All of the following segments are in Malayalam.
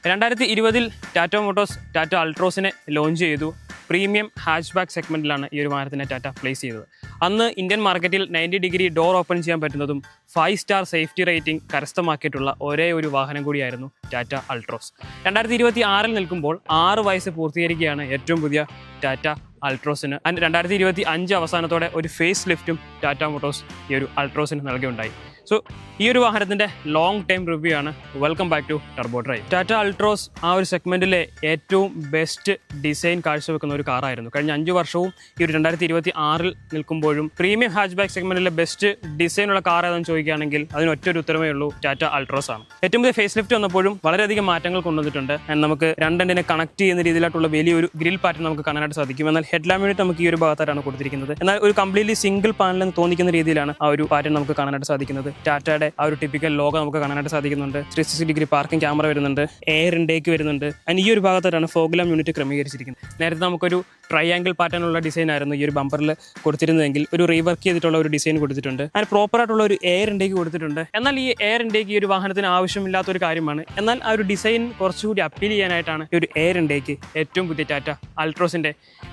2020 ടാറ്റ മോട്ടോഴ്സ് ടാറ്റ അൾട്രോസിനെ ലോഞ്ച് ചെയ്തു. പ്രീമിയം ഹാച്ച് ബാക്ക് സെഗ്മെൻറ്റിലാണ് ഈ ഒരു വാഹനത്തിനെ ടാറ്റ പ്ലേസ് ചെയ്തത്. അന്ന് ഇന്ത്യൻ മാർക്കറ്റിൽ 90 ഡിഗ്രി ഡോർ ഓപ്പൺ ചെയ്യാൻ പറ്റുന്നതും 5 സ്റ്റാർ സേഫ്റ്റി റേറ്റിംഗ് കരസ്ഥമാക്കിയിട്ടുള്ള ഒരേ ഒരു വാഹനം കൂടിയായിരുന്നു ടാറ്റ അൾട്രോസ്. 2026 നിൽക്കുമ്പോൾ 6 വയസ്സ് പൂർത്തീകരിക്കുകയാണ് ഏറ്റവും പുതിയ ടാറ്റ അൾട്രോസിന്. 2025 അവസാനത്തോടെ ഒരു ഫേസ് ലിഫ്റ്റും ടാറ്റ മോട്ടോഴ്സ് ഈ ഒരു അൾട്രോസിന് നൽകുകയുണ്ടായി. സോ ഈ ഒരു വാഹനത്തിൻ്റെ ലോങ് ടൈം റിവ്യൂ ആണ്. Welcome back to turbo drive. Tata Altroz ആ ഒരു സെഗ്മെൻറ്റിലെ ഏറ്റവും ബെസ്റ്റ് ഡിസൈൻ കാഴ്ചവെക്കുന്ന ഒരു കാറായിരുന്നു. കഴിഞ്ഞ 5 വർഷവും ഈ ഒരു 2026 നിൽക്കുമ്പോഴും പ്രീമിയം ഹാച്ച് ബാക്ക് സെഗ്മെൻറ്റിലെ ബെസ്റ്റ് ഡിസൈനുള്ള കാർ ഏതെന്ന് ചോദിക്കുകയാണെങ്കിൽ അതിന് ഒറ്റൊരു ഉത്തരമേ ഉള്ളൂ, ടാറ്റ അൾട്രോസ് ആണ്. ഏറ്റവും പുതിയ ഫേസ് ലിഫ്റ്റ് വന്നപ്പോഴും വളരെയധികം മാറ്റങ്ങൾ കൊണ്ടുവന്നിട്ടുണ്ട്. നമുക്ക് രണ്ടെണ്ണിനെ കണക്ട് ചെയ്യുന്ന രീതിയിലായിട്ടുള്ള വലിയൊരു ഗ്രിൽ പാറ്റേൺ നമുക്ക് കാണാനായിട്ട് സാധിക്കും. എന്നാൽ ഹെഡ് ലാമിനേറ്റ് നമുക്ക് ഈ ഒരു ഭാഗത്തായിട്ടാണ് കൊടുത്തിരിക്കുന്നത്. എന്നാൽ ഒരു കംപ്ലീറ്റ്ലി സിംഗിൾ പാനൽ എന്ന് തോന്നിക്കുന്ന രീതിയിലാണ് ആ ഒരു പാറ്റേൺ നമുക്ക് കാണാനായിട്ട് സാധിക്കുന്നത്. ടാറ്റയുടെ ആ ഒരു ടിപ്പിക്കൽ ലോഗോ നമുക്ക് കാണാനായിട്ട് സാധിക്കുന്നുണ്ട്. 360 ഡിഗ്രി പാർക്കിംഗ് ക്യാമറ വരുന്നുണ്ട്, എയർ ഇൻടേക്ക് വരുന്നുണ്ട്. ഈ ഒരു ഭാഗത്തായിട്ടാണ് ഫോഗ് ലാമ്പ് യൂണിറ്റ് ക്രമീകരിച്ചിരിക്കുന്നത്. നേരത്തെ നമുക്കൊരു ട്രയാങ്കിൾ പാറ്റേൺ ഉള്ള ഡിസൈൻ ആയിരുന്നു ഈ ഒരു ബമ്പറിൽ കൊടുത്തിരുന്നതെങ്കിൽ ഒരു റീവർക്ക് ചെയ്തിട്ടുള്ള ഒരു ഡിസൈൻ കൊടുത്തിട്ടുണ്ട്. അതിന് പ്രോപ്പറായിട്ടുള്ള ഒരു എയർ ഇൻടേക്ക് കൊടുത്തിട്ടുണ്ട്. എന്നാൽ ഈ എയർ ഇൻടേക്ക് ഈ ഒരു വാഹനത്തിന് ആവശ്യമില്ലാത്ത ഒരു കാര്യമാണ്. എന്നാൽ ആ ഒരു ഡിസൈൻ കുറച്ചുകൂടി അപ്പീൽ ചെയ്യാനായിട്ടാണ് ഈ ഒരു എയർ ഇൻടേക്ക് ഏറ്റവും പുതിയ ടാറ്റ അൾട്രോസിൻ്റെ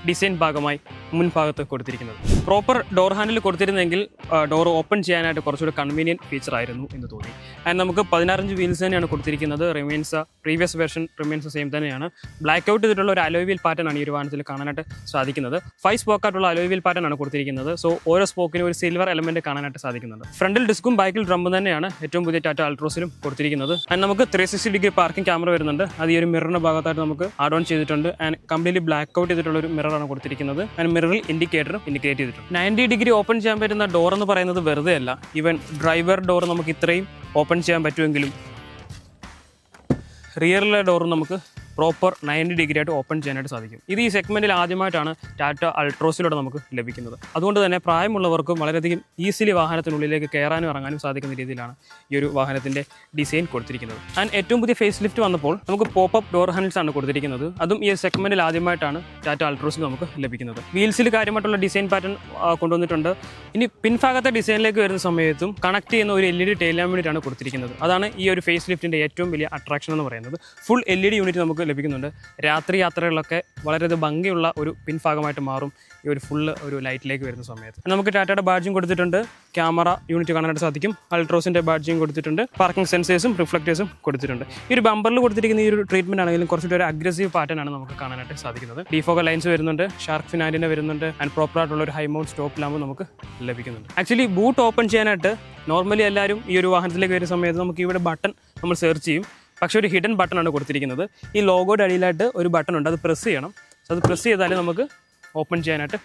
ഡിസൈൻ ഭാഗമായി മുൻഭാഗത്ത് കൊടുത്തിരിക്കുന്നത്. പ്രോപ്പർ ഡോർ ഹാൻഡിൽ കൊടുത്തിരുന്നെങ്കിൽ ഡോർ ഓപ്പൺ ചെയ്യാനായിട്ട് കുറച്ചുകൂടി കൺവീനിയൻറ്റ് ഫീച്ചർ ആയിരുന്നു എന്ന് തോന്നി. ആൻഡ് നമുക്ക് 16 ഇഞ്ച് വീൽസ് തന്നെയാണ് കൊടുത്തിരിക്കുന്നത്. പ്രീവിയസ് വെർഷൻ റിമെയിൻസ് സെയിം തന്നെയാണ്. ബ്ലാക്ക് ഔട്ട് ചെയ്തിട്ടുള്ള ഒരു അലോയ് വീൽ പാറ്റേൺ ആണ് ഈ ഒരു വാഹനത്തിൽ കാണാനായിട്ട് സാധിക്കുന്നത്. 5 സ്പോക്കായിട്ടുള്ള അലോയ് വീൽ പാറ്റേൺ ആണ് കൊടുത്തിരിക്കുന്നത്. സോ ഓരോ സ്പോക്കിനും ഒരു സിൽവർ എലമെന്റ് കാണാനായിട്ട് സാധിക്കുന്നുണ്ട്. ഫ്രണ്ടിൽ ഡിസ്കും ബാക്കിൽ ഡ്രമ്പും തന്നെയാണ് ഏറ്റവും പുതിയ ടാറ്റ അൾട്രോസിലും കൊടുത്തിരിക്കുന്നത്. ആൻഡ് നമുക്ക് 360 ഡിഗ്രി പാർക്കിംഗ് ക്യാമറ വരുന്നുണ്ട്. അത് ഈ ഒരു മിററിന്റെ ഭാഗത്തായിട്ട് നമുക്ക് ആഡ് ഓൺ ചെയ്തിട്ടുണ്ട്. ആൻഡ് കംപ്ലീറ്റ്ലി ബ്ലാക്ക് ഔട്ട് ചെയ്തിട്ടുള്ള ഒരു മിററാണ് കൊടുത്തിരിക്കുന്നത്. ആൻഡ് മിററിൽ ഇൻഡിക്കേറ്ററും ഇൻഡിക്കേറ്റ് ചെയ്തിട്ടുണ്ട്. 90 ഡിഗ്രി ഓപ്പൺ ചെയ്യാൻ പറ്റുന്ന ഡോർ എന്ന് പറയുന്നത് വെറുതെ അല്ല. ഈവൻ ഡ്രൈവർ ഡോർ നമുക്ക് ഇത്രയും ഓപ്പൺ ചെയ്യാൻ പറ്റുമെങ്കിലും റിയറിലെ ഡോർ നമുക്ക് പ്രോപ്പർ 90 ഡിഗ്രി ആയിട്ട് ഓപ്പൺ ചെയ്യാനായിട്ട് സാധിക്കും. ഇത് ഈ സെഗ്മെൻറ്റിൽ ആദ്യമായിട്ടാണ് ടാറ്റ അൾട്രോസിലൂടെ നമുക്ക് ലഭിക്കുന്നത്. അതുകൊണ്ട് തന്നെ പ്രായമുള്ളവർക്കും വളരെയധികം ഈസിലി വാഹനത്തിനുള്ളിലേക്ക് കയറാനും ഇറങ്ങാനും സാധിക്കുന്ന രീതിയിലാണ് ഈ ഒരു വാഹനത്തിൻ്റെ ഡിസൈൻ കൊടുത്തിരിക്കുന്നത്. ആൻഡ് ഏറ്റവും പുതിയ ഫേസ് ലിഫ്റ്റ് വന്നപ്പോൾ നമുക്ക് പോപ്പപ്പ് ഡോർ ഹാൻഡിൽസ് ആണ് കൊടുത്തിരിക്കുന്നത്. അതും ഈ സെഗ്മെൻറ്റിൽ ആദ്യമായിട്ടാണ് ടാറ്റ അൾട്രോസിൽ നമുക്ക് ലഭിക്കുന്നത്. വീൽസിൽ കാര്യമായിട്ടുള്ള ഡിസൈൻ പാറ്റേൺ കൊണ്ടുവന്നിട്ടുണ്ട്. ഇനി പിൻഭാഗത്തെ ഡിസൈനിലേക്ക് വരുന്ന സമയത്തും കണക്ട് ചെയ്യുന്ന ഒരു LED ടെയിൽ ലാമ്പ് യൂണിറ്റ് ആണ് കൊടുത്തിരിക്കുന്നത്. അതാണ് ഈ ഒരു ഫേസ് ലിഫ്റ്റിൻ്റെ ഏറ്റവും വലിയ അട്രാക്ഷൻ എന്ന് പറയുന്നത്. ഫുൾ LED യൂണിറ്റ് നമുക്ക് ലഭിക്കുന്നുണ്ട്. രാത്രി യാത്രകളിലൊക്കെ വളരെയധികം ഭംഗിയുള്ള ഒരു പിൻഭാഗമായിട്ട് മാറും ഈ ഒരു ഫുള്ള് ഒരു ലൈറ്റിലേക്ക് വരുന്ന സമയത്ത്. നമുക്ക് ടാറ്റയുടെ ബാഡ്ജിങ് കൊടുത്തിട്ടുണ്ട്. ക്യാമറ യൂണിറ്റ് കാണാനായിട്ട് സാധിക്കും. അൾട്രോസിൻ്റെ ബാഡ്ജിങ് കൊടുത്തിട്ടുണ്ട്. പാർക്കിംഗ് സെൻസേഴ്സും റിഫ്ലക്റ്റേഴ്സും കൊടുത്തിട്ടുണ്ട്. ഈ ഒരു ബമ്പറിൽ കൊടുത്തിരിക്കുന്ന ഈ ഒരു ട്രീറ്റ്മെൻറ്റ് ആണെങ്കിലും കുറച്ചുകൂടി ഒരു അഗ്രസീവ് പാറ്റേൺ ആണ് നമുക്ക് കാണാനായിട്ട് സാധിക്കുന്നത്. ഡിഫോക്കൽ ലൈൻസ് വരുന്നുണ്ട്, ഷാർക്ക് ഫിൻ ആൻറ്റിന വരുന്നുണ്ട്. ആൻഡ് പ്രോപ്പറായിട്ടുള്ള ഒരു ഹൈ മൗണ്ട് സ്റ്റോപ്പ് ലാമ്പ് നമുക്ക് ലഭിക്കുന്നുണ്ട്. ആക്ച്വലി ബൂട്ട് ഓപ്പൺ ചെയ്യാനായിട്ട് നോർമലി എല്ലാവരും ഈ ഒരു വാഹനത്തിലേക്ക് വരുന്ന സമയത്ത് നമുക്ക് ഇവിടെ ബട്ടൺ നമ്മൾ സെർച്ച് ചെയ്യും. പക്ഷേ ഒരു ഹിഡൻ ബട്ടൺ ആണ് കൊടുത്തിരിക്കുന്നത്. ഈ ലോഗോയുടെ അടിയിലായിട്ട് ഒരു ബട്ടൺ ഉണ്ട്, അത് പ്രസ് ചെയ്യണം. അത് പ്രസ് ചെയ്താലേ നമുക്ക് ഓപ്പൺ ചെയ്യാനായിട്ട്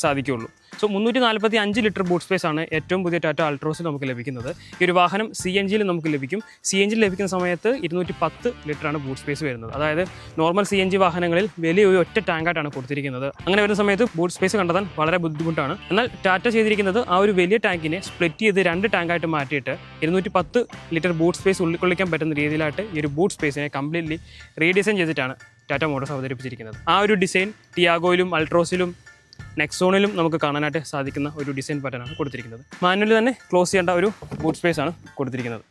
സാധിക്കുകയുള്ളൂ. സോ 345 ലിറ്റർ ബൂട്ട് സ്പേസ് ആണ് ഏറ്റവും പുതിയ ടാറ്റ അൾട്രോസിൽ നമുക്ക് ലഭിക്കുന്നത്. ഈ ഒരു വാഹനം CNGയിൽ നമുക്ക് ലഭിക്കും. CNGയിൽ ലഭിക്കുന്ന സമയത്ത് 210 ലിറ്ററാണ് ബൂട്ട് സ്പേസ് വരുന്നത്. അതായത് നോർമൽ CNG വാഹനങ്ങളിൽ വലിയൊരു ഒറ്റ ടാങ്കായിട്ടാണ് കൊടുത്തിരിക്കുന്നത്. അങ്ങനെ വരുന്ന സമയത്ത് ബൂട്ട് സ്പേസ് കണ്ടെത്താൻ വളരെ ബുദ്ധിമുട്ടാണ്. എന്നാൽ ടാറ്റ ചെയ്തിരിക്കുന്നത് ആ ഒരു വലിയ ടാങ്കിനെ സ്പ്ലിറ്റ് ചെയ്ത് 2 ടാങ്കായിട്ട് മാറ്റിയിട്ട് 210 ലിറ്റർ ബൂട്ട് സ്പേസ് ഉൾക്കൊള്ളിക്കാൻ പറ്റുന്ന രീതിയിലായിട്ട് ഈ ഒരു ബൂട്ട് സ്പേസിനെ കംപ്ലീറ്റ്ലി റീഡിസൈൻ ചെയ്തിട്ടാണ് ടാറ്റ മോട്ടോഴ്സ് അവതരിപ്പിച്ചിരിക്കുന്നത്. ആ ഒരു ഡിസൈൻ ടിയാഗോയിലും അൾട്രോസിലും നെക്സോണിലും നമുക്ക് കാണാനായിട്ട് സാധിക്കുന്ന ഒരു ഡിസൈൻ പാറ്റേണാണ് കൊടുത്തിരിക്കുന്നത്. മാനുവലി തന്നെ ക്ലോസ് ചെയ്യേണ്ട ഒരു ബൂട്ട് സ്പേസ് ആണ് കൊടുത്തിരിക്കുന്നത്.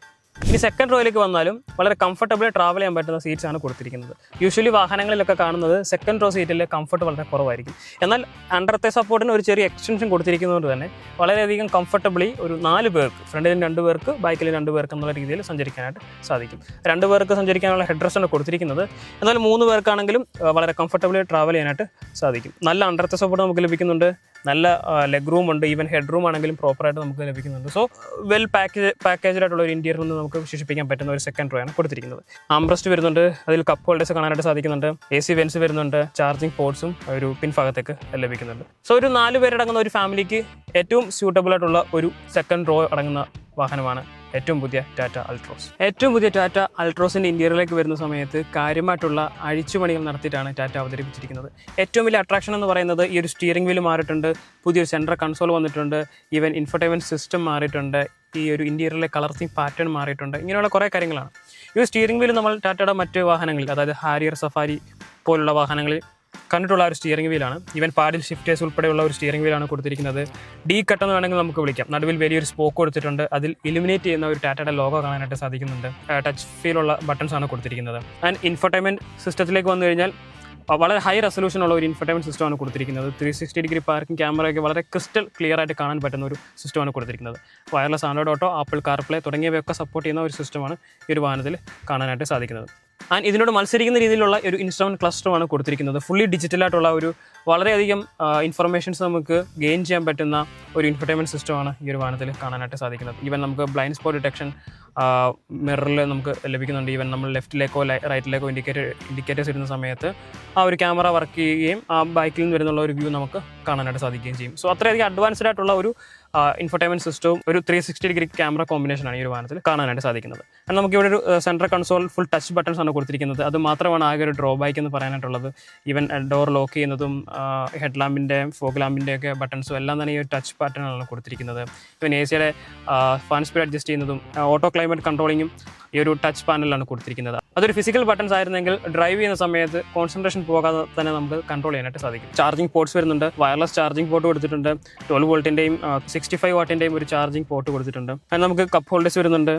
ഇനി സെക്കൻഡ് റോയിലേക്ക് വന്നാലും വളരെ കംഫർട്ടബിളി ട്രാവൽ ചെയ്യാൻ പറ്റുന്ന സീറ്റ്സ് ആണ് കൊടുത്തിരിക്കുന്നത്. യൂഷ്വലി വാഹനങ്ങളിലൊക്കെ കാണുന്നത് സെക്കൻഡ് റോ സീറ്റിൽ കംഫർട്ട് വളരെ കുറവായിരിക്കും. എന്നാൽ അണ്ടറത്തെ സപ്പോർട്ടിന് ഒരു ചെറിയ എക്സ്റ്റൻഷൻ കൊടുത്തിരിക്കുന്നതുകൊണ്ട് തന്നെ വളരെയധികം കംഫർട്ടബിളി ഒരു 4 പേർക്ക്, ഫ്രണ്ടിലും 2 പേർക്ക് ബാക്കിലും 2 പേർക്ക് എന്നുള്ള രീതിയിൽ സഞ്ചരിക്കാനായിട്ട് സാധിക്കും. 2 പേർക്ക് സഞ്ചരിക്കാനുള്ള ഹെഡ് റെസ്റ്റ് ആണ് കൊടുത്തിരിക്കുന്നത്. എന്നാൽ 3 പേർക്കാണെങ്കിലും വളരെ കംഫർട്ടബിളി ട്രാവൽ ചെയ്യാനായിട്ട് സാധിക്കും. നല്ല അണ്ടറത്തെ സപ്പോർട്ട് നമുക്ക് ലഭിക്കുന്നുണ്ട്. നല്ല ലെഗ് റൂം ഉണ്ട്. ഈവൻ ഹെഡ് റൂം ആണെങ്കിലും പ്രോപ്പറായിട്ട് നമുക്ക് ലഭിക്കുന്നുണ്ട്. സോ വെൽ പാക്കേജ്ഡ് ആയിട്ടുള്ള ഒരു ഇന്റീരിയർ നിന്ന് നമുക്ക് വിശേഷിപ്പിക്കാൻ പറ്റുന്ന ഒരു സെക്കൻഡ് റോ ആണ് കൊടുത്തിരിക്കുന്നത്. ആംബ്രസ്റ്റ് വരുന്നുണ്ട്. അതിൽ കപ്പ് ഹോൾഡേഴ്സ് കാണാനായിട്ട് സാധിക്കുന്നുണ്ട്. AC വെൻസ് വരുന്നുണ്ട്. ചാർജിങ് പോർട്സും ഒരു പിൻഭാഗത്തേക്ക് ലഭിക്കുന്നുണ്ട്. സോ ഒരു 4 പേരടങ്ങുന്ന ഒരു ഫാമിലിക്ക് ഏറ്റവും സ്യൂട്ടബിൾ ആയിട്ടുള്ള ഒരു സെക്കൻഡ് റോ അടങ്ങുന്ന വാഹനമാണ് ഏറ്റവും പുതിയ ടാറ്റ അൾട്രോസ്. ഏറ്റവും പുതിയ ടാറ്റ അൾട്രോസിൻ്റെ ഇന്റീരിയറിലേക്ക് വരുന്ന സമയത്ത് കാര്യമായിട്ടുള്ള അഴിച്ചുപണികൾ നടത്തിയിട്ടാണ് ടാറ്റ അവതരിപ്പിച്ചിരിക്കുന്നത്. ഏറ്റവും വലിയ അട്രാക്ഷൻ എന്ന് പറയുന്നത് ഈ ഒരു സ്റ്റിയറിംഗ് വീൽ മാറിയിട്ടുണ്ട്. പുതിയൊരു സെൻട്രൽ കൺസോൾ വന്നിട്ടുണ്ട്. ഈവൻ ഇൻഫർടൈൻമെൻറ്റ് സിസ്റ്റം മാറിയിട്ടുണ്ട്. ഈ ഒരു ഇന്റീരിയറിലെ കളർ തീം പാറ്റേൺ മാറിയിട്ടുണ്ട്. ഇങ്ങനെയുള്ള കുറേ കാര്യങ്ങളാണ്. ഈ ഒരു സ്റ്റിയറിംഗ് വീൽ നമ്മൾ ടാറ്റയുടെ മറ്റ് വാഹനങ്ങളിൽ, അതായത് ഹാരിയർ, സഫാരി പോലുള്ള വാഹനങ്ങളിൽ കണ്ടിട്ടുള്ള ഒരു സ്റ്റിയറിംഗ് വീലാണ്. ഈവൻ പാഡിൽ ഷിഫ്റ്റേഴ്സ് ഉൾപ്പെടെയുള്ള ഒരു സ്റ്റിയറിംഗ് വീലാണ് കൊടുത്തിരിക്കുന്നത്. ഡി കട്ട് എന്ന് വേണമെങ്കിൽ നമുക്ക് വിളിക്കാം. നടുവിൽ വലിയൊരു സ്പോക്ക് കൊടുത്തിട്ടുണ്ട്. അതിൽ ഇലുമിനേറ്റ് ചെയ്യുന്ന ഒരു ടാറ്റയുടെ ലോഗോ കാണാനായിട്ട് സാധിക്കുന്നുണ്ട്. ടച്ച് ഫീലുള്ള ബട്ടൺസ് ആണ് കൊടുത്തിരിക്കുന്നത്. ആൻഡ് ഇൻഫർടൈൻമെൻറ്റ് സിസ്റ്റത്തിലേക്ക് വന്നു കഴിഞ്ഞാൽ വളരെ ഹൈ റെസൊല്യൂഷൻ ഉള്ള ഒരു ഇൻഫർടൈൻമെൻറ്റ് സിസ്റ്റമാണ് കൊടുത്തിരിക്കുന്നത്. 360 ഡിഗ്രി പാർക്കിംഗ് ക്യാമറയൊക്കെ വളരെ ക്രിസ്റ്റൽ ക്ലിയർ ആയിട്ട് കാണാൻ പറ്റുന്ന ഒരു സിസ്റ്റമാണ് കൊടുത്തിരിക്കുന്നത്. Wireless Android auto, apple CarPlay തുടങ്ങിയവയൊക്കെ സപ്പോർട്ട് ചെയ്യുന്ന ഒരു സിസ്റ്റമാണ് ഈ ഒരു വാഹനത്തിൽ കാണാനായിട്ട് സാധിക്കുന്നത്. ആൻഡ് ഇതിനോട് മത്സരിക്കുന്ന രീതിയിലുള്ള ഒരു ഇൻസ്ട്രുമെൻറ്റ് ക്ലസ്റ്ററുമാണ് കൊടുത്തിരിക്കുന്നത്. ഫുള്ളി ഡിജിറ്റലായിട്ടുള്ള ഒരു വളരെയധികം ഇൻഫർമേഷൻസ് നമുക്ക് ഗെയിൻ ചെയ്യാൻ പറ്റുന്ന ഒരു ഇൻഫർടൈൻമെൻറ്റ് സിസ്റ്റമാണ് ഈ ഒരു വാഹനത്തിൽ കാണാനായിട്ട് സാധിക്കുന്നത്. ഈവൻ നമുക്ക് ബ്ലൈൻഡ് സ്പോട്ട് ഡിറ്റക്ഷൻ മിററിൽ നമുക്ക് ലഭിക്കുന്നുണ്ട്. ഈവൻ നമ്മൾ ലെഫ്റ്റിലേക്കോ റൈറ്റിലേക്കോ ഇൻഡിക്കേറ്റേഴ്സ് ഇടുന്ന സമയത്ത് ആ ഒരു ക്യാമറ വർക്ക് ചെയ്യുകയും ആ ബൈക്കിൽ നിന്ന് വരുന്നുള്ള ഒരു വ്യൂ നമുക്ക് കാണാനായിട്ട് സാധിക്കുകയും ചെയ്യും. സോ അത്രയധികം അഡ്വാൻസ്ഡ് ആയിട്ടുള്ള ഒരു ഇൻഫർടൈൻമെൻറ്റ് സിസ്റ്റവും ഒരു 360 ഡിഗ്രി ക്യാമറ കോമ്പിനേഷനാണ് ഈ ഒരു വാഹനത്തിൽ കാണാനായിട്ട് സാധിക്കുന്നത്. ആൻഡ് നമുക്കിവിടെ ഒരു central console full touch buttons ആണ് കൊടുത്തിരിക്കുന്നത്. അത് മാത്രമാണ് ആകെ ഒരു ഡ്രോബാക്ക് എന്ന് പറയാനായിട്ടുള്ളത്. ഈവൻ ഡോർ ലോക്ക് ചെയ്യുന്നതും ഹെഡ് ലാമ്പിൻ്റെയും ഫോഗ് ലാമ്പിൻ്റെയും ഒക്കെ ബട്ടൺസും എല്ലാം തന്നെ ഈ ഒരു ടച്ച് പാറ്റേണാണ് കൊടുത്തിരിക്കുന്നത്. ഇവൻ AC-യുടെ ഫാൻ സ്പീഡ് അഡ്ജസ്റ്റ് ചെയ്യുന്നതും ഓട്ടോ ക്ലൈമറ്റ് കൺട്രോളിങ്ങും ഈ ഒരു ടച്ച് പാനലിലാണ് കൊടുത്തിരിക്കുന്നത്. അതൊരു ഫിസിക്കൽ ബട്ടൺസ് ആയിരുന്നെങ്കിൽ ഡ്രൈവ് ചെയ്യുന്ന സമയത്ത് കോൺസെൻട്രേഷൻ പോകാതെ തന്നെ നമുക്ക് കൺട്രോൾ ചെയ്യാനായിട്ട് സാധിക്കും. ചാർജിങ് പോർട്സ് വരുന്നുണ്ട്. വയർലെസ് ചാർജിങ് പോർട്ട് കൊടുത്തിട്ടുണ്ട്. 12 വോൾട്ടിൻ്റെയും 65 വാട്ടിൻ്റെയും ഒരു ചാർജിങ് പോർട്ട് കൊടുത്തിട്ടുണ്ട്. അത് നമുക്ക് കപ്പ് ഹോൾഡേഴ്സ് വരുന്നുണ്ട്.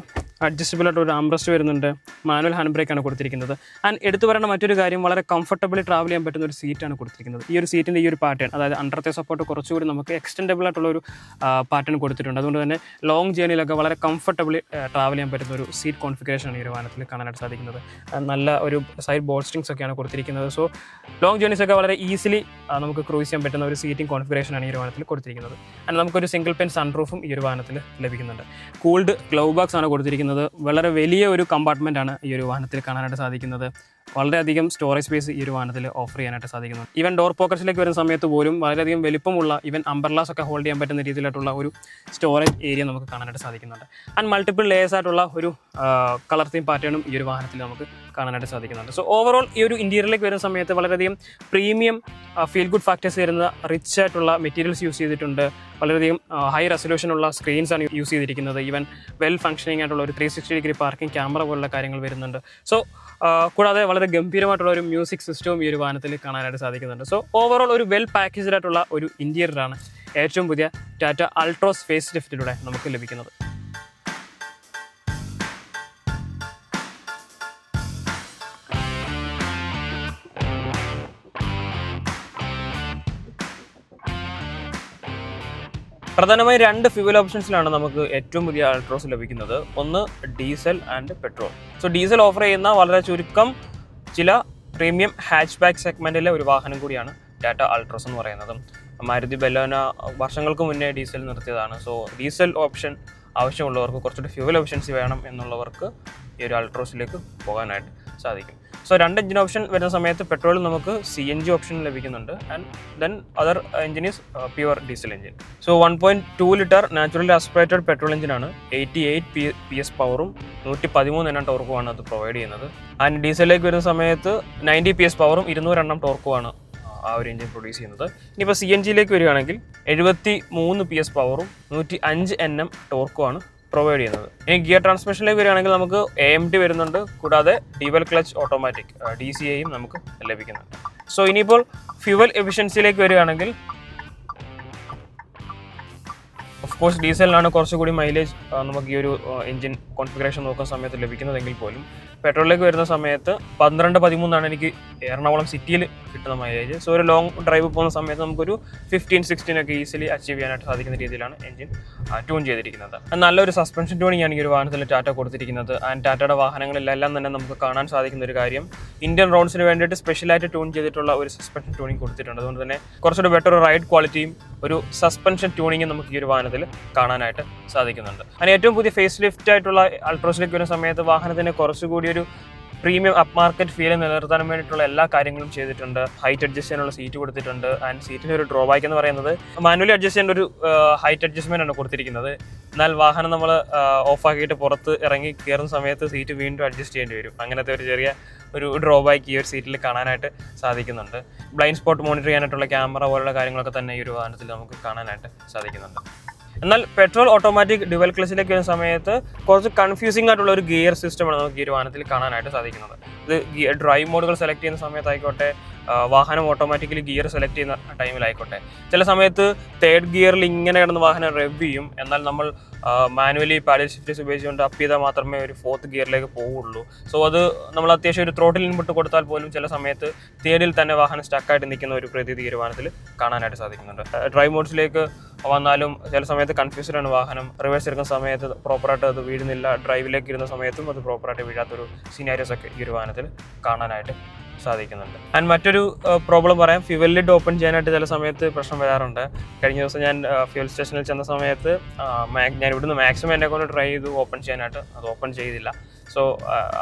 അഡ്ജസ്റ്റബിൾ ആയിട്ട് ഒരു ആംബ്രസ്റ്റ് വരുന്നുണ്ട്. മാനുവൽ ഹാൻഡ് ബ്രേക്കാണ് കൊടുത്തിരിക്കുന്നത്. ആൻഡ് എടുത്തു പറയേണ്ട മറ്റൊരു കാര്യം, വളരെ കംഫർട്ടബിളി ട്രാവൽ ചെയ്യാൻ പറ്റുന്ന ഒരു സീറ്റാണ് കൊടുത്തിരിക്കുന്നത്. ഈ ഒരു സീറ്റിൻ്റെ ഈ ഒരു പാറ്റേൺ, അതായത് അണ്ടർത്തെ സപ്പോർട്ട് കുറച്ചുകൂടി നമുക്ക് എക്സ്റ്റെൻഡബിൾ ആയിട്ടുള്ള ഒരു പാറ്റേൺ കൊടുത്തിട്ടുണ്ട്. അതുകൊണ്ട് തന്നെ ലോങ് ജേർണിയിലൊക്കെ വളരെ കംഫർട്ടബിളി ട്രാവൽ ചെയ്യാൻ പറ്റുന്ന ഒരു സീറ്റ് കോൺഫിഗറേഷനാണ് ഈ ഒരു വാഹനത്തിൽ കാണാനായിട്ട് സാധിക്കുന്നത്. നല്ല ഒരു സൈഡ് ബോൾസ്റ്റിങ്സ് ഒക്കെയാണ് കൊടുത്തിരിക്കുന്നത്. സോ ലോങ് ജേർണീസ് ഒക്കെ വളരെ ഈസിലി നമുക്ക് ക്രൂസ് ചെയ്യാൻ പറ്റുന്ന ഒരു സീറ്റിംഗ് കോൺഫിഗറേഷനാണ് ഈ ഒരു വാഹനത്തിൽ കൊടുത്തിരിക്കുന്നത്. ആൻഡ് നമുക്കൊരു സിംഗിൾ പെൻ സൺറൂഫും ഈ ഒരു വാഹനത്തിൽ ലഭിക്കുന്നുണ്ട്. കൂൾഡ് ഗ്ലൗ ബോക്സ് ആണ് കൊടുത്തിരിക്കുന്നത്. വളരെ വലിയ ഒരു കമ്പാർട്ട്മെൻ്റ് ആണ് ഈ ഒരു വാഹനത്തിൽ കാണാനായിട്ട് സാധിക്കുന്നത്. വളരെയധികം സ്റ്റോറേജ് സ്പേസ് ഈ ഒരു വാഹനത്തിൽ ഓഫർ ചെയ്യാനായിട്ട് സാധിക്കുന്നു. ഈവൻ ഡോർ പോക്കറ്റ്സിലേക്ക് വരുന്ന സമയത്ത് പോലും വളരെയധികം വലിപ്പമുള്ള ഈവൻ അംബർലാസ് ഒക്കെ ഹോൾഡ് ചെയ്യാൻ പറ്റുന്ന രീതിയിലായിട്ടുള്ള ഒരു സ്റ്റോറേജ് ഏരിയ നമുക്ക് കാണാനായിട്ട് സാധിക്കുന്നുണ്ട്. ആൻഡ് മൾട്ടിപ്പിൾ ലേയേഴ്സ് ആയിട്ടുള്ള ഒരു കളർ തീം പാറ്റേണും ഈ ഒരു വാഹനത്തിൽ നമുക്ക് കാണാനായിട്ട് സാധിക്കുന്നുണ്ട്. സോ ഓവറോൾ ഈ ഒരു ഇൻറ്റീരിയറിലേക്ക് വരുന്ന സമയത്ത് വളരെയധികം പ്രീമിയം ഫീൽ ഗുഡ് ഫാക്ടേഴ്സ് വരുന്ന റിച്ച് ആയിട്ടുള്ള മെറ്റീരിയൽസ് യൂസ് ചെയ്തിട്ടുണ്ട്. വളരെയധികം ഹൈ റെസൊല്യൂഷനുള്ള സ്ക്രീൻസാണ് യൂസ് ചെയ്തിരിക്കുന്നത്. ഈവൻ വെൽ ഫംഗ്ഷനിങ് ആയിട്ടുള്ള ഒരു 360 ഡിഗ്രി പാർക്കിംഗ് ക്യാമറ പോലുള്ള കാര്യങ്ങൾ വരുന്നുണ്ട്. സോ കൂടാതെ വളരെ ഗംഭീരമായിട്ടുള്ള ഒരു മ്യൂസിക് സിസ്റ്റവും ഈ ഒരു വാഹനത്തിൽ കാണാനായിട്ട് സാധിക്കുന്നുണ്ട്. സോ ഓവറോൾ ഒരു വെൽ പാക്കേജ്ഡ് ആയിട്ടുള്ള ഒരു ഇൻറ്റീരിയറാണ് ഏറ്റവും പുതിയ ടാറ്റ അൾട്രോസ് ഫേസ് ലിഫ്റ്റിലൂടെ നമുക്ക് ലഭിക്കുന്നത്. പ്രധാനമായും 2 ഫ്യൂവൽ ഓപ്ഷൻസിലാണ് നമുക്ക് ഏറ്റവും പുതിയ അൾട്രോസ് ലഭിക്കുന്നത്. ഒന്ന് diesel and petrol. So diesel offer ചെയ്യുന്ന വളരെ ചുരുക്കം ചില പ്രീമിയം ഹാച്ച് ബാക്ക് സെഗ്മെൻറ്റിലെ ഒരു വാഹനം കൂടിയാണ് ടാറ്റ അൾട്രോസ് എന്ന് പറയുന്നത്. മാരുതി ബെലോന വർഷങ്ങൾക്ക് മുന്നേ ഡീസൽ നിർത്തിയതാണ്. സോ ഡീസൽ ഓപ്ഷൻ ആവശ്യമുള്ളവർക്ക്, കുറച്ചുകൂടി ഫ്യൂവൽ ഓപ്ഷൻസ് വേണം എന്നുള്ളവർക്ക് ഈ ഒരു അൾട്രോസിലേക്ക് പോകാനായിട്ട് സാധിക്കും. സോ 2 എഞ്ചിൻ ഓപ്ഷൻ വരുന്ന സമയത്ത് പെട്രോളിൽ നമുക്ക് CNG ഓപ്ഷൻ ലഭിക്കുന്നുണ്ട്. And then other engine is pure diesel engine. So 1.2 litre naturally aspirated petrol എഞ്ചിനാണ്. 88 PS പവറും 113 എണ്ണം ടോർക്കുമാണ് അത് പ്രൊവൈഡ് ചെയ്യുന്നത്. ആൻഡ് ഡീസലിലേക്ക് വരുന്ന സമയത്ത് 90 PS പവറും 200 എണ്ണം ടോർക്കുമാണ് ആ ഒരു എഞ്ചിൻ പ്രൊഡ്യൂസ് ചെയ്യുന്നത്. ഇനിയിപ്പോൾ CNGയിലേക്ക് വരികയാണെങ്കിൽ 73 PS പവറും 105 NM ടോർക്കുമാണ് പ്രൊവൈഡ് ചെയ്യുന്നത്. ഇനി ഗിയർ ട്രാൻസ്മിഷനിലേക്ക് വരികയാണെങ്കിൽ നമുക്ക് AMT വരുന്നുണ്ട്. കൂടാതെ ഡ്യുവൽ ക്ലച്ച് ഓട്ടോമാറ്റിക് DCAയും നമുക്ക് ലഭിക്കുന്നുണ്ട്. സോ ഇനിയിപ്പോൾ ഫ്യൂവൽ എഫിഷ്യൻസിയിലേക്ക് വരികയാണെങ്കിൽ ഓഫ് കോഴ്സ് ഡീസലിനാണ് കുറച്ചുകൂടി മൈലേജ് നമുക്ക് ഈ ഒരു എഞ്ചിൻ കോൺഫിഗറേഷൻ നോക്കുന്ന സമയത്ത് ലഭിക്കുന്നതെങ്കിൽ പോലും പെട്രോളിലേക്ക് വരുന്ന സമയത്ത് 12-13 എനിക്ക് എറണാകുളം സിറ്റിയിൽ കിട്ടുന്ന മൈലേജ്. സോ ഒരു ലോങ് ഡ്രൈവ് പോകുന്ന സമയത്ത് നമുക്കൊരു 15-16 ഒക്കെ ഈസിലി അച്ചീവ് ചെയ്യാനായിട്ട് സാധിക്കുന്ന രീതിയിലാണ് എഞ്ചിൻ ട്യൂൺ ചെയ്തിരിക്കുന്നത്. നല്ലൊരു സസ്പെൻഷൻ ട്യൂണിംഗ് ആണ് ഈ ഒരു വാഹനത്തിൽ ടാറ്റ കൊടുത്തിരിക്കുന്നത്. ആൻഡ് ടാറ്റയുടെ വാഹനങ്ങളിലെല്ലാം തന്നെ നമുക്ക് കാണാൻ സാധിക്കുന്ന ഒരു കാര്യം, ഇന്ത്യൻ റോഡ്സിന് വേണ്ടിയിട്ട് സ്പെഷ്യലായിട്ട് ട്യൂൺ ചെയ്തിട്ടുള്ള ഒരു സസ്പെൻഷൻ ട്യൂണിംഗ് കൊടുത്തിട്ടുണ്ട്. അതുകൊണ്ട് തന്നെ കുറച്ചുകൂടി ബെറ്റർ റൈഡ് ക്വാളിറ്റിയും ഒരു സസ്പെൻഷൻ ട്യൂണിങ്ങും നമുക്ക് ഈ ഒരു വാഹനത്തിൽ കാണാനായിട്ട് സാധിക്കുന്നുണ്ട്. അതിന് ഏറ്റവും പുതിയ ഫേസ് ലിഫ്റ്റ് ആയിട്ടുള്ള അൾട്രോസിലേക്ക് വരുന്ന സമയത്ത് വാഹനത്തിന് കുറച്ചുകൂടി ഒരു പ്രീമിയം അപ്പ് മാർക്കറ്റ് ഫീൽ നിലനിർത്താൻ വേണ്ടിയിട്ടുള്ള എല്ലാ കാര്യങ്ങളും ചെയ്തിട്ടുണ്ട്. ഹൈറ്റ് അഡ്ജസ്റ്റ് ചെയ്യാനുള്ള സീറ്റ് കൊടുത്തിട്ടുണ്ട്. ആൻഡ് സീറ്റിൻ്റെ ഒരു ഡ്രോബാക്ക് എന്ന് പറയുന്നത് മാനുവലി അഡ്ജസ്റ്റ് ചെയ്യേണ്ട ഒരു ഹൈറ്റ് അഡ്ജസ്റ്റ്മെൻ്റ് ആണ് കൊടുത്തിരിക്കുന്നത്. എന്നാൽ വാഹനം നമ്മൾ ഓഫാക്കിയിട്ട് പുറത്ത് ഇറങ്ങി കയറുന്ന സമയത്ത് സീറ്റ് വീണ്ടും അഡ്ജസ്റ്റ് ചെയ്യേണ്ടി വരും. അങ്ങനത്തെ ഒരു ചെറിയ ഒരു ഡ്രോബാക്ക് ഈ ഒരു സീറ്റിൽ കാണാനായിട്ട് സാധിക്കുന്നുണ്ട്. ബ്ലൈൻഡ് സ്പോട്ട് മോണിറ്റർ ചെയ്യാനായിട്ടുള്ള ക്യാമറ പോലുള്ള കാര്യങ്ങളൊക്കെ തന്നെ ഈ ഒരു വാഹനത്തിൽ നമുക്ക് കാണാനായിട്ട് സാധിക്കുന്നുണ്ട്. എന്നാൽ പെട്രോൾ ഓട്ടോമാറ്റിക് ഡ്യുവൽ ക്ലച്ചിലേക്ക് വരുന്ന സമയത്ത് കുറച്ച് കൺഫ്യൂസിംഗ് ആയിട്ടുള്ള ഒരു ഗിയർ സിസ്റ്റമാണ് നമുക്ക് ഈ ഒരു വാഹനത്തിൽ കാണാനായിട്ട് സാധിക്കുന്നത്. ഇത് ഡ്രൈവ് മോഡുകൾ സെലക്ട് ചെയ്യുന്ന സമയത്തായിക്കോട്ടെ, വാഹനം ഓട്ടോമാറ്റിക്കലി ഗിയർ സെലക്ട് ചെയ്യുന്ന ടൈമിലായിക്കോട്ടെ. ചില സമയത്ത് തേർഡ് ഗിയറിൽ ഇങ്ങനെ കിടന്ന് വാഹനം റെവ് ചെയ്യും, എന്നാൽ നമ്മൾ മാനുവലി പാഡൽ ഷിഫ്റ്റേഴ്സ് ഉപയോഗിച്ചുകൊണ്ട് അപ്പ് ചെയ്താൽ മാത്രമേ ഒരു ഫോർത്ത് ഗിയറിലേക്ക് പോവുള്ളൂ. സോ അത് നമ്മൾ അത്യാവശ്യം ഒരു ത്രോട്ടിൽ ഇൻപുട്ട് കൊടുത്താൽ പോലും ചില സമയത്ത് തേർഡിൽ തന്നെ വാഹനം സ്റ്റക്കായിട്ട് നിൽക്കുന്ന ഒരു പ്രതീതി ഈ ഒരു വാഹനത്തിൽ കാണാനായിട്ട് സാധിക്കുന്നുണ്ട്. ഡ്രൈവ് മോഡ്സിലേക്ക് വന്നാലും ചില സമയത്ത് കൺഫ്യൂസ്ഡ് ആണ് വാഹനം. റിവേഴ്സ് എടുക്കുന്ന സമയത്ത് പ്രോപ്പറായിട്ട് അത് വീഴുന്നില്ല, ഡ്രൈവിലേക്ക് ഇരുന്ന സമയത്തും അത് പ്രോപ്പറായിട്ട് വീഴാത്തൊരു സിനാരിയോസ് ഒക്കെ ഈ ഒരു വാഹനത്തിൽ കാണാനായിട്ട് സാധിക്കുന്നുണ്ട്. ആൻഡ് മറ്റൊരു പ്രോബ്ലം പറയാം, ഫ്യൂവൽ ലിഡ് ഓപ്പൺ ചെയ്യാനായിട്ട് ചില സമയത്ത് പ്രശ്നം വരാറുണ്ട്. കഴിഞ്ഞ ദിവസം ഞാൻ ഫ്യൂൽ സ്റ്റേഷനിൽ ചെന്ന സമയത്ത് ഞാൻ ഇവിടുന്ന് മാക്സിമം എന്നെ കൊണ്ട് ട്രൈ ചെയ്തു ഓപ്പൺ ചെയ്യാനായിട്ട്, അത് ഓപ്പൺ ചെയ്തില്ല. സോ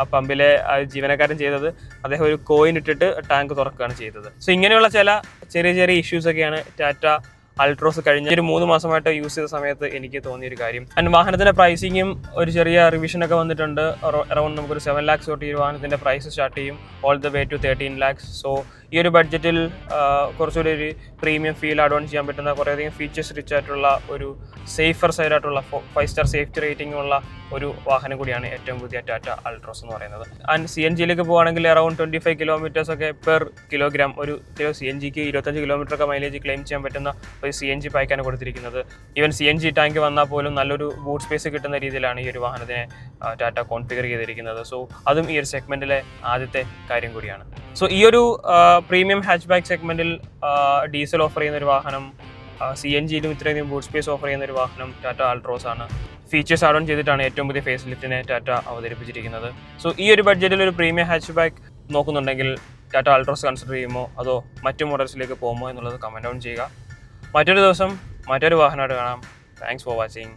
ആ പമ്പിലെ ജീവനക്കാരൻ ചെയ്തത് അദ്ദേഹം ഒരു കോയിൻ ഇട്ടിട്ട് ടാങ്ക് തുറക്കുകയാണ് ചെയ്തത്. സോ ഇങ്ങനെയുള്ള ചില ചെറിയ ചെറിയ ഇഷ്യൂസൊക്കെയാണ് ടാറ്റ അൾട്രോസ് കഴിഞ്ഞ ഒരു 3 മാസമായിട്ട് യൂസ് ചെയ്ത സമയത്ത് എനിക്ക് തോന്നിയൊരു കാര്യം. ആൻഡ് വാഹനത്തിൻ്റെ പ്രൈസിങ്ങും ഒരു ചെറിയ റിവിഷനൊക്കെ വന്നിട്ടുണ്ട്. അറൗണ്ട് നമുക്കൊരു 7 lakhs തൊട്ട് ഈ ഒരു വാഹനത്തിൻ്റെ പ്രൈസ് സ്റ്റാർട്ട് ചെയ്യും, all the way to 13 lakhs. So ഈ ഒരു ബഡ്ജറ്റിൽ കുറച്ചുകൂടി ഒരു പ്രീമിയം ഫീൽ ആഡ് ഓൺ ചെയ്യാൻ പറ്റുന്ന കുറേയധികം ഫീച്ചേഴ്സ് റിച്ച് ആയിട്ടുള്ള ഒരു സേഫർ സൈഡായിട്ടുള്ള 5 star സേഫ്റ്റി റേറ്റിംഗ് ഉള്ള ഒരു വാഹനം കൂടിയാണ് ഏറ്റവും പുതിയ ടാറ്റ അൾട്രോസ് എന്ന് പറയുന്നത്. ആൻഡ് CNGയിലേക്ക് പോകുകയാണെങ്കിൽ അറൗണ്ട് 25 kilometers ഒക്കെ പെർ കിലോഗ്രാം, ഒരു കിലോ CNGക്ക് 25 kilometer ഒക്കെ മൈലേജ് ക്ലെയിം ചെയ്യാൻ പറ്റുന്ന ഒരു CNG പായ്ക്കാണ് കൊടുത്തിരിക്കുന്നത്. ഈവൻ CNG ടാങ്ക് വന്നാൽ പോലും നല്ലൊരു ബൂട്ട് സ്പേസ് കിട്ടുന്ന രീതിയിലാണ് ഈ ഒരു വാഹനത്തിനെ ടാറ്റ കോൺഫിഗർ ചെയ്തിരിക്കുന്നത്. സോ അതും ഈ ഒരു സെഗ്മെൻറ്റിലെ ആദ്യത്തെ കാര്യം കൂടിയാണ്. സോ ഈ ഒരു പ്രീമിയം ഹാച്ച് ബാക്ക് സെഗ്മെൻറ്റിൽ ഡീസൽ ഓഫർ ചെയ്യുന്ന ഒരു വാഹനം, CNGയിലും ഇത്രയധികം ബൂട്ട് സ്പേസ് ഓഫർ ചെയ്യുന്ന ഒരു വാഹനം ടാറ്റ അൾട്രോസ് ആണ്. ഫീച്ചേഴ്സ് ആഡ് ഓൺ ചെയ്തിട്ടാണ് ഏറ്റവും പുതിയ ഫേസ് ലിഫ്റ്റിനെ ടാറ്റ അവതരിപ്പിച്ചിരിക്കുന്നത്. സോ ഈ ഒരു ബഡ്ജറ്റിൽ ഒരു പ്രീമിയം ഹാച്ച് ബാക്ക് നോക്കുന്നുണ്ടെങ്കിൽ ടാറ്റ അൾട്രോസ് കൺസിഡർ ചെയ്യുമോ അതോ മറ്റു മോഡൽസിലേക്ക് പോകുമോ എന്നുള്ളത് കമൻറ്റ് ഡൗൺ ചെയ്യുക. മറ്റൊരു ദിവസം മറ്റൊരു വാഹനമായിട്ട് കാണാം. Thanks for watching.